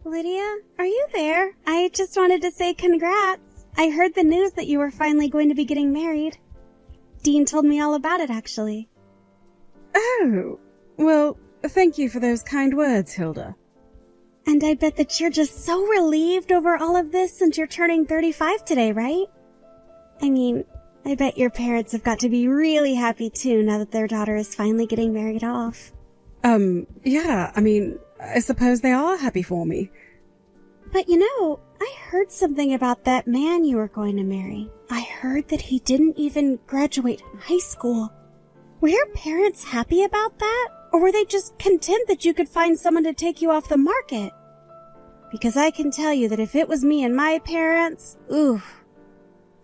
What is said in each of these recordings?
Lydia, are you there? I just wanted to say congrats. I heard the news that you were finally going to be getting married. Dean told me all about it, actually. Oh, well, thank you for those kind words, Hilda. And I bet that you're just so relieved over all of this since you're turning 35 today, right? I mean, I bet your parents have got to be really happy too now that their daughter is finally getting married off. Yeah, I suppose they are happy for me. But I heard something about that man you were going to marry. I heard that he didn't even graduate high school. Were your parents happy about that? Or were they just content that you could find someone to take you off the market? Because I can tell you that if it was me and my parents, oof.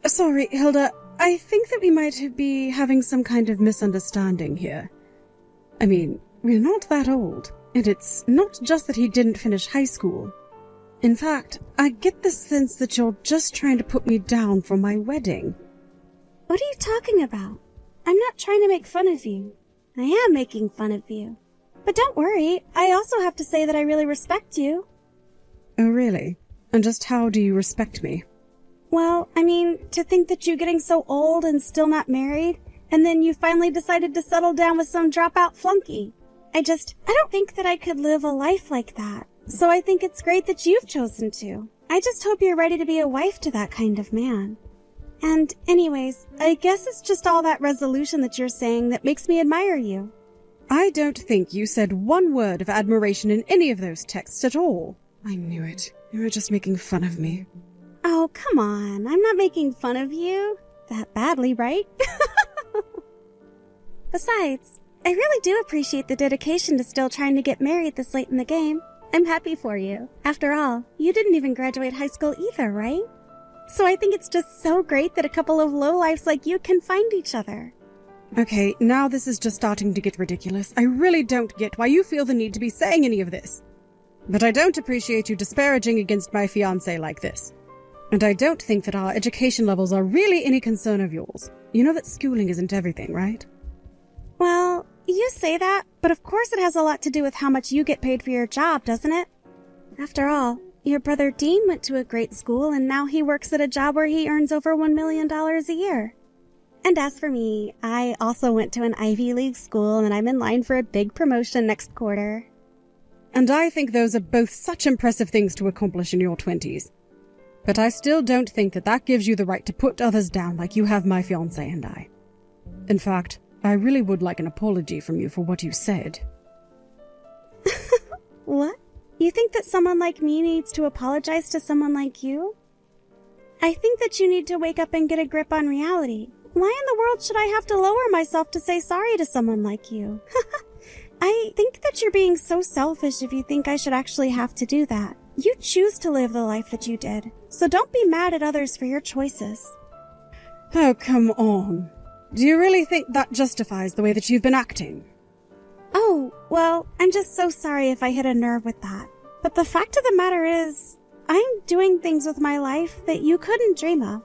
Sorry, Hilda, I think that we might be having some kind of misunderstanding here. We're not that old, and it's not just that he didn't finish high school. In fact, I get the sense that you're just trying to put me down for my wedding. What are you talking about? I'm not trying to make fun of you. I am making fun of you. But don't worry, I also have to say that I really respect you. Oh, really? And just how do you respect me? Well, to think that you're getting so old and still not married, and then you finally decided to settle down with some dropout flunky. I don't think that I could live a life like that. So I think it's great that you've chosen to. I just hope you're ready to be a wife to that kind of man. And anyways, I guess it's just all that resolution that you're saying that makes me admire you. I don't think you said one word of admiration in any of those texts at all. I knew it. You were just making fun of me. Oh, come on. I'm not making fun of you. That badly, right? Besides, I really do appreciate the dedication to still trying to get married this late in the game. I'm happy for you. After all, you didn't even graduate high school either, right? So I think it's just so great that a couple of lowlifes like you can find each other. Okay, now this is just starting to get ridiculous. I really don't get why you feel the need to be saying any of this. But I don't appreciate you disparaging against my fiancé like this. And I don't think that our education levels are really any concern of yours. You know that schooling isn't everything, right? Well, you say that, but of course it has a lot to do with how much you get paid for your job, doesn't it? After all, your brother Dean went to a great school and now he works at a job where he earns over $1 million a year. And as for me, I also went to an Ivy League school and I'm in line for a big promotion next quarter. And I think those are both such impressive things to accomplish in your 20s. But I still don't think that that gives you the right to put others down like you have my fiancé and I. In fact, I really would like an apology from you for what you said. What? You think that someone like me needs to apologize to someone like you? I think that you need to wake up and get a grip on reality. Why in the world should I have to lower myself to say sorry to someone like you? I think that you're being so selfish if you think I should actually have to do that. You choose to live the life that you did, so don't be mad at others for your choices. Oh, come on. Do you really think that justifies the way that you've been acting? Oh, well, I'm just so sorry if I hit a nerve with that. But the fact of the matter is, I'm doing things with my life that you couldn't dream of.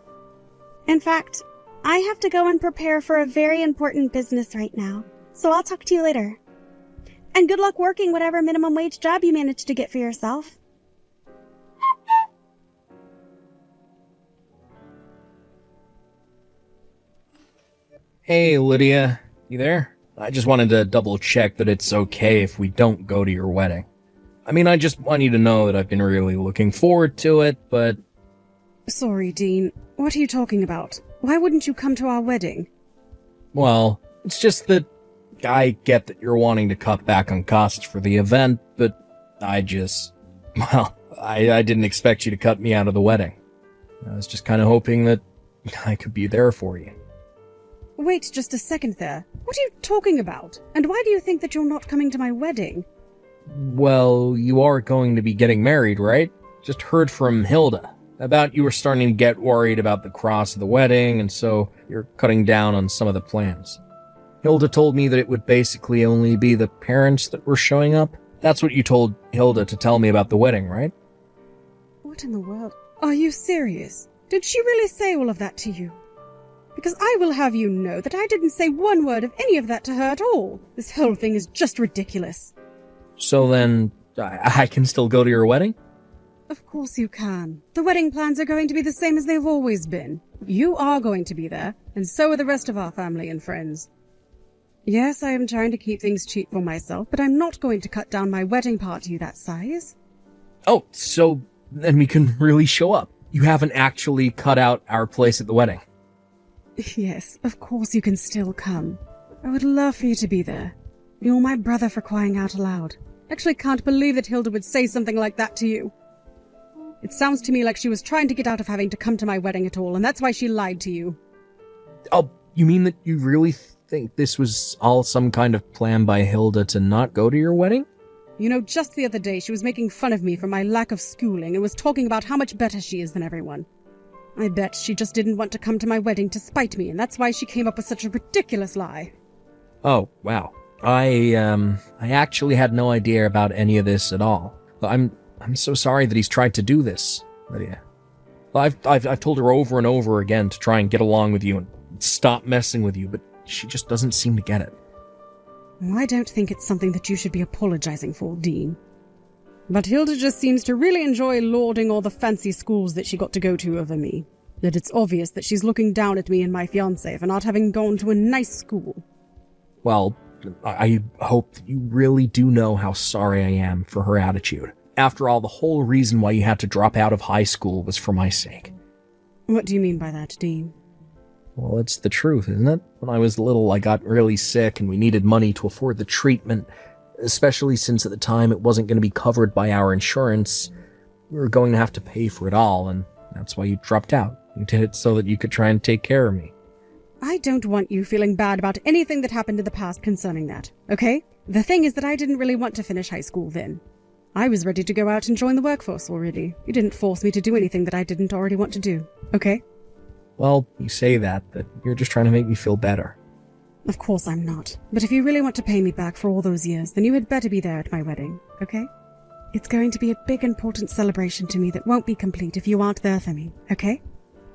In fact, I have to go and prepare for a very important business right now, so I'll talk to you later. And good luck working whatever minimum wage job you manage to get for yourself. Hey, Lydia. You there? I just wanted to double check that it's okay if we don't go to your wedding. I just want you to know that I've been really looking forward to it, but... Sorry, Dean. What are you talking about? Why wouldn't you come to our wedding? Well, it's just that I get that you're wanting to cut back on costs for the event, but I didn't expect you to cut me out of the wedding. I was just kind of hoping that I could be there for you. Wait just a second there. What are you talking about? And why do you think that you're not coming to my wedding? Well, you are going to be getting married, right? Just heard from Hilda about you were starting to get worried about the cross of the wedding, and so you're cutting down on some of the plans. Hilda told me that it would basically only be the parents that were showing up. That's what you told Hilda to tell me about the wedding, right? What in the world? Are you serious? Did she really say all of that to you? Because I will have you know that I didn't say one word of any of that to her at all. This whole thing is just ridiculous. So then, I can still go to your wedding? Of course you can. The wedding plans are going to be the same as they've always been. You are going to be there, and so are the rest of our family and friends. Yes, I am trying to keep things cheap for myself, but I'm not going to cut down my wedding party that size. Oh, so then we can really show up. You haven't actually cut out our place at the wedding. Yes, of course you can still come. I would love for you to be there. You're my brother, for crying out loud. Actually can't believe that Hilda would say something like that to you. It sounds to me like she was trying to get out of having to come to my wedding at all, and that's why she lied to you. Oh, you mean that you really think this was all some kind of plan by Hilda to not go to your wedding? You know, just the other day she was making fun of me for my lack of schooling and was talking about how much better she is than everyone. I bet she just didn't want to come to my wedding to spite me, and that's why she came up with such a ridiculous lie. Oh, wow. I actually had no idea about any of this at all. I'm so sorry that he's tried to do this, Lydia. I've told her over and over again to try and get along with you and stop messing with you, but she just doesn't seem to get it. Well, I don't think it's something that you should be apologizing for, Dean. But Hilda just seems to really enjoy lording all the fancy schools that she got to go to over me. That it's obvious that she's looking down at me and my fiancé for not having gone to a nice school. Well, I hope that you really do know how sorry I am for her attitude. After all, the whole reason why you had to drop out of high school was for my sake. What do you mean by that, Dean? Well, it's the truth, isn't it? When I was little, I got really sick and we needed money to afford the treatment, especially since at the time it wasn't going to be covered by our insurance. We were going to have to pay for it all, and that's why you dropped out. You did it so that you could try and take care of me. I don't want you feeling bad about anything that happened in the past concerning that, okay? The thing is that I didn't really want to finish high school then. I was ready to go out and join the workforce already. You didn't force me to do anything that I didn't already want to do, okay? Well, you say that, but you're just trying to make me feel better. Of course I'm not. But if you really want to pay me back for all those years, then you had better be there at my wedding, okay? It's going to be a big, important celebration to me that won't be complete if you aren't there for me, okay?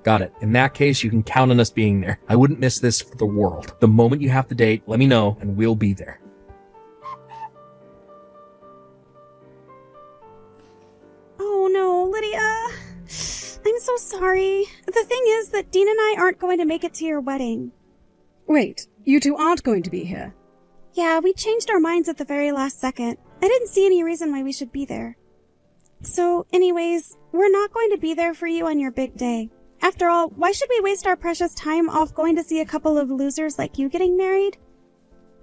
Got it. In that case, you can count on us being there. I wouldn't miss this for the world. The moment you have the date, let me know, and we'll be there. Oh no, Lydia. I'm so sorry. The thing is that Dean and I aren't going to make it to your wedding. Wait, you two aren't going to be here? Yeah, we changed our minds at the very last second. I didn't see any reason why we should be there. So, anyways, we're not going to be there for you on your big day. After all, why should we waste our precious time off going to see a couple of losers like you getting married?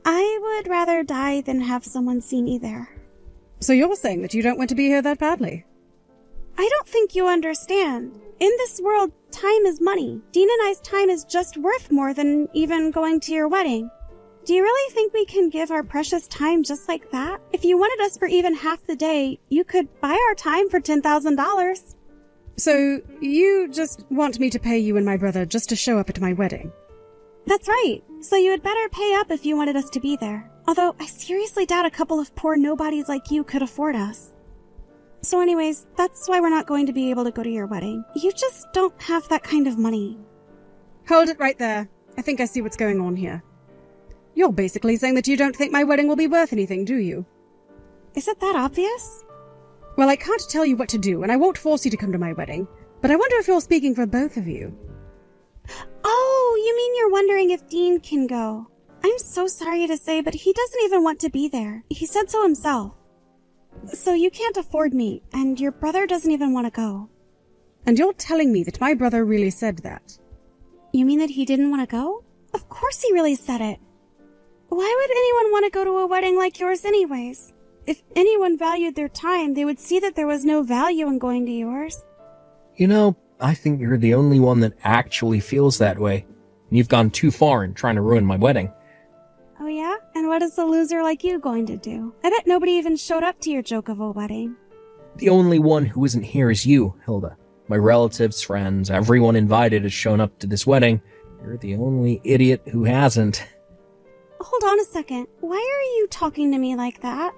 I would rather die than have someone see me there. So you're saying that you don't want to be here that badly? I don't think you understand. In this world, time is money. Dean and I's time is just worth more than even going to your wedding. Do you really think we can give our precious time just like that? If you wanted us for even half the day, you could buy our time for $10,000. So you just want me to pay you and my brother just to show up at my wedding? That's right. So you had better pay up if you wanted us to be there. Although I seriously doubt a couple of poor nobodies like you could afford us. So anyways, that's why we're not going to be able to go to your wedding. You just don't have that kind of money. Hold it right there. I think I see what's going on here. You're basically saying that you don't think my wedding will be worth anything, do you? Is it that obvious? Well, I can't tell you what to do, and I won't force you to come to my wedding. But I wonder if you're speaking for both of you. Oh, you mean you're wondering if Dean can go? I'm so sorry to say, but he doesn't even want to be there. He said so himself. So you can't afford me, and your brother doesn't even want to go. And you're telling me that my brother really said that? You mean that he didn't want to go? Of course he really said it. Why would anyone want to go to a wedding like yours anyways? If anyone valued their time, they would see that there was no value in going to yours. You know, I think you're the only one that actually feels that way. You've gone too far in trying to ruin my wedding. Oh yeah? And what is a loser like you going to do? I bet nobody even showed up to your joke of a wedding. The only one who isn't here is you, Hilda. My relatives, friends, everyone invited has shown up to this wedding. You're the only idiot who hasn't. Hold on a second. Why are you talking to me like that?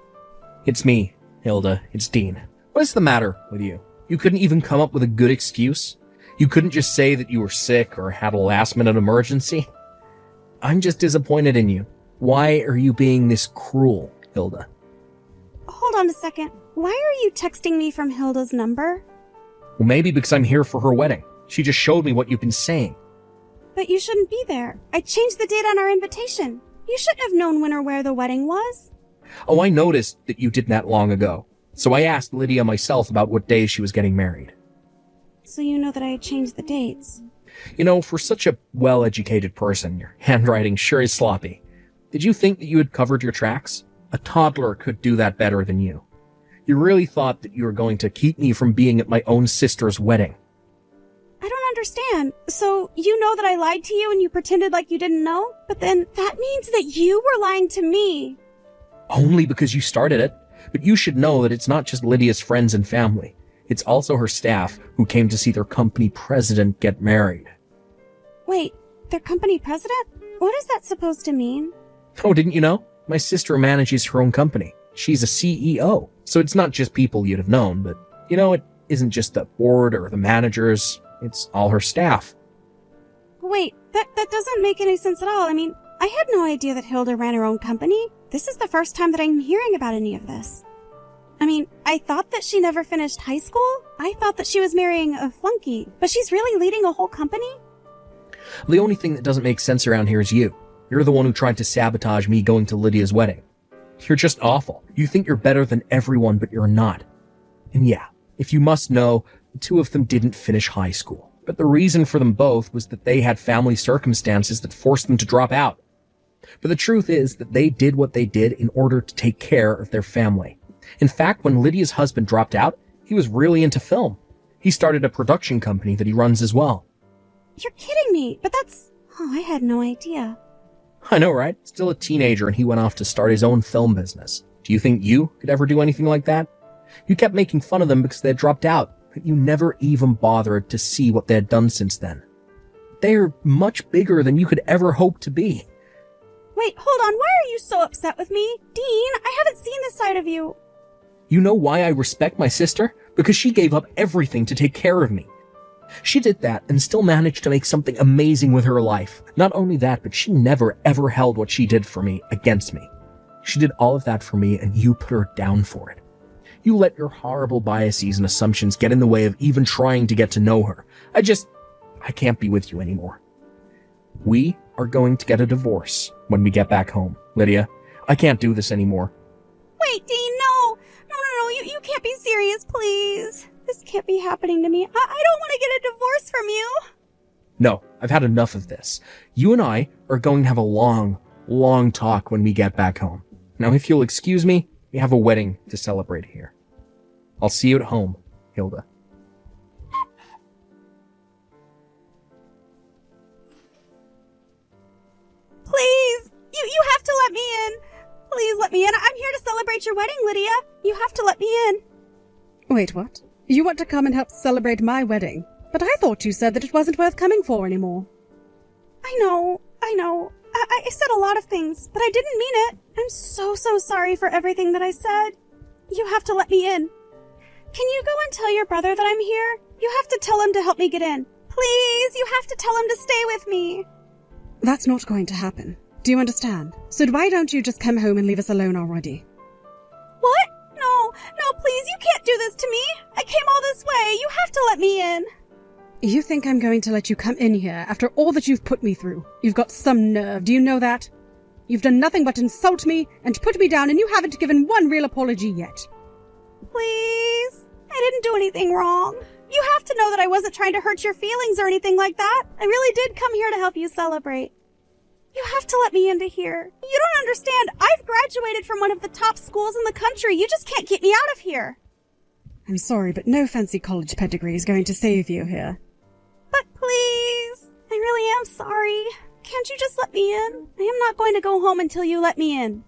It's me, Hilda. It's Dean. What is the matter with you? You couldn't even come up with a good excuse? You couldn't just say that you were sick or had a last-minute emergency? I'm just disappointed in you. Why are you being this cruel, Hilda? Hold on a second. why are you texting me from Hilda's number? Well, maybe because I'm here for her wedding. She just showed me what you've been saying. But you shouldn't be there. I changed the date on our invitation. You shouldn't have known when or where the wedding was. Oh, I noticed that you did that long ago. So I asked Lydia myself about what day she was getting married. So you know that I had changed the dates. You know, for such a well-educated person, your handwriting sure is sloppy. Did you think that you had covered your tracks? A toddler could do that better than you. You really thought that you were going to keep me from being at my own sister's wedding. I don't understand. So you know that I lied to you and you pretended like you didn't know? But then that means that you were lying to me. Only because you started it. But you should know that it's not just Lydia's friends and family. It's also her staff who came to see their company president get married. Wait, their company president? What is that supposed to mean? Oh, didn't you know? My sister manages her own company. She's a CEO. So it's not just people you'd have known, but, you know, it isn't just the board or the managers. It's all her staff. Wait, that doesn't make any sense at all. I mean, I had no idea that Hilda ran her own company. This is the first time that I'm hearing about any of this. I mean, I thought that she never finished high school. I thought that she was marrying a flunky, but she's really leading a whole company? The only thing that doesn't make sense around here is you. You're the one who tried to sabotage me going to Lydia's wedding. You're just awful. You think you're better than everyone, but you're not. And yeah, if you must know, the two of them didn't finish high school. But the reason for them both was that they had family circumstances that forced them to drop out. But the truth is that they did what they did in order to take care of their family. In fact, when Lydia's husband dropped out, he was really into film. He started a production company that he runs as well. You're kidding me, but that's... Oh, I had no idea. I know, right? Still a teenager and he went off to start his own film business. Do you think you could ever do anything like that? You kept making fun of them because they had dropped out, but you never even bothered to see what they had done since then. They're much bigger than you could ever hope to be. Wait, hold on. Why are you so upset with me? Dean, I haven't seen this side of you. You know why I respect my sister? Because she gave up everything to take care of me. She did that and still managed to make something amazing with her life. Not only that, but she never ever held what she did for me against me. She did all of that for me and you put her down for it. You let your horrible biases and assumptions get in the way of even trying to get to know her. I can't be with you anymore. We are going to get a divorce when we get back home. Lydia, I can't do this anymore. Wait, Dean, no. No, you can't be serious, please. This can't be happening to me. I don't want to get a divorce from you. No, I've had enough of this. You and I are going to have a long, long talk when we get back home. Now, if you'll excuse me, we have a wedding to celebrate here. I'll see you at home, Hilda. Please, you have to let me in. Please let me in. I'm here to celebrate your wedding, Lydia. You have to let me in. Wait, what? You want to come and help celebrate my wedding? But I thought you said that it wasn't worth coming for anymore. I know. I said a lot of things, but I didn't mean it. I'm so sorry for everything that I said. You have to let me in. Can you go and tell your brother that I'm here? You have to tell him to help me get in. Please, you have to tell him to stay with me. That's not going to happen. Do you understand? So why don't you just come home and leave us alone already? What? No, please, you can't do this to me. I came all this way. You have to let me in. You think I'm going to let you come in here after all that you've put me through? You've got some nerve, do you know that? You've done nothing but insult me and put me down, and you haven't given one real apology yet. Please? I didn't do anything wrong. You have to know that I wasn't trying to hurt your feelings or anything like that. I really did come here to help you celebrate. You have to let me into here. You don't understand. I've graduated from one of the top schools in the country. You just can't get me out of here. I'm sorry, but no fancy college pedigree is going to save you here. But please, I really am sorry. Can't you just let me in? I am not going to go home until you let me in.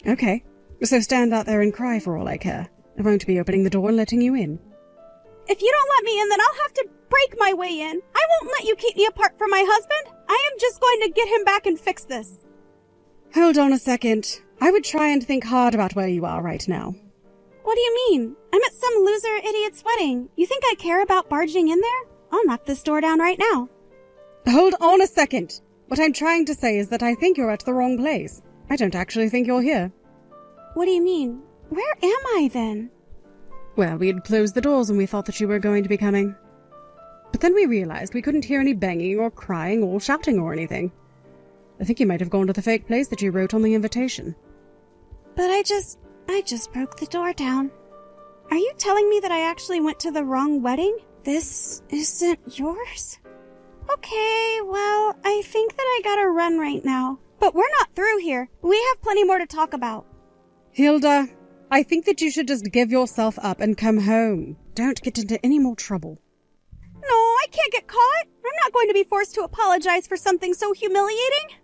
Okay, so stand out there and cry for all I care. I won't be opening the door and letting you in. If you don't let me in, then I'll have to break my way in. I won't let you keep me apart from my husband. I am just going to get him back and fix this. Hold on a second. I would try and think hard about where you are right now. What do you mean? I'm at some loser idiot's wedding. You think I care about barging in there? I'll knock this door down right now. Hold on a second. What I'm trying to say is that I think you're at the wrong place. I don't actually think you're here. What do you mean? Where am I then? Well, we had closed the doors when we thought that you were going to be coming. But then we realized we couldn't hear any banging or crying or shouting or anything. I think you might have gone to the fake place that you wrote on the invitation. But I just broke the door down. Are you telling me that I actually went to the wrong wedding? This isn't yours? Okay, well, I think that I gotta run right now. But we're not through here. We have plenty more to talk about. Hilda, I think that you should just give yourself up and come home. Don't get into any more trouble. No, I can't get caught. I'm not going to be forced to apologize for something so humiliating.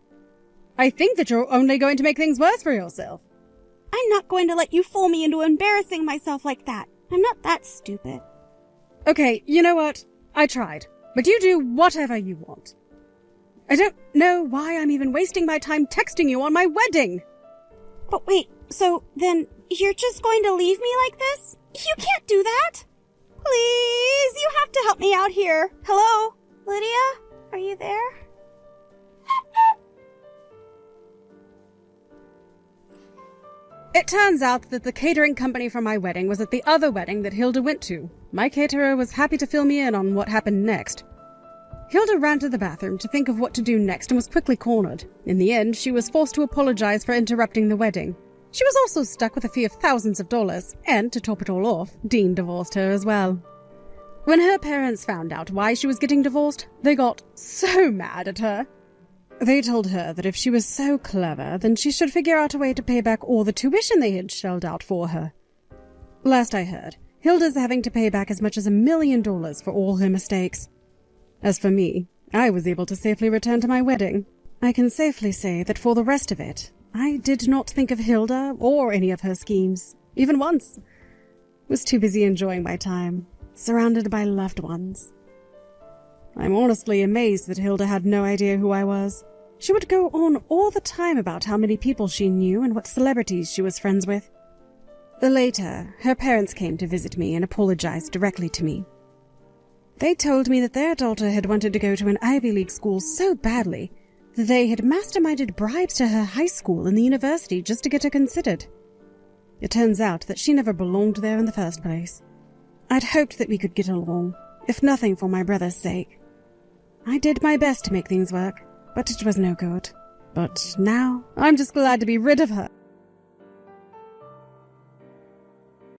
I think that you're only going to make things worse for yourself. I'm not going to let you fool me into embarrassing myself like that. I'm not that stupid. Okay, you know what? I tried. But you do whatever you want. I don't know why I'm even wasting my time texting you on my wedding. But wait, so then you're just going to leave me like this? You can't do that. Please, you have to help me out here. Hello? Lydia? Are you there? It turns out that the catering company for my wedding was at the other wedding that Hilda went to. My caterer was happy to fill me in on what happened next. Hilda ran to the bathroom to think of what to do next and was quickly cornered. In the end, she was forced to apologize for interrupting the wedding. She was also stuck with a fee of thousands of dollars, and to top it all off, Dean divorced her as well. When her parents found out why she was getting divorced, they got so mad at her. They told her that if she was so clever, then she should figure out a way to pay back all the tuition they had shelled out for her. Last I heard, Hilda's having to pay back as much as $1 million for all her mistakes. As for me, I was able to safely return to my wedding. I can safely say that for the rest of it, I did not think of Hilda or any of her schemes, even once. Was too busy enjoying my time, surrounded by loved ones. I'm honestly amazed that Hilda had no idea who I was. She would go on all the time about how many people she knew and what celebrities she was friends with. Later, her parents came to visit me and apologized directly to me. They told me that their daughter had wanted to go to an Ivy League school so badly that they had masterminded bribes to her high school and the university just to get her considered. It turns out that she never belonged there in the first place. I'd hoped that we could get along, if nothing for my brother's sake. I did my best to make things work, but it was no good. But now, I'm just glad to be rid of her.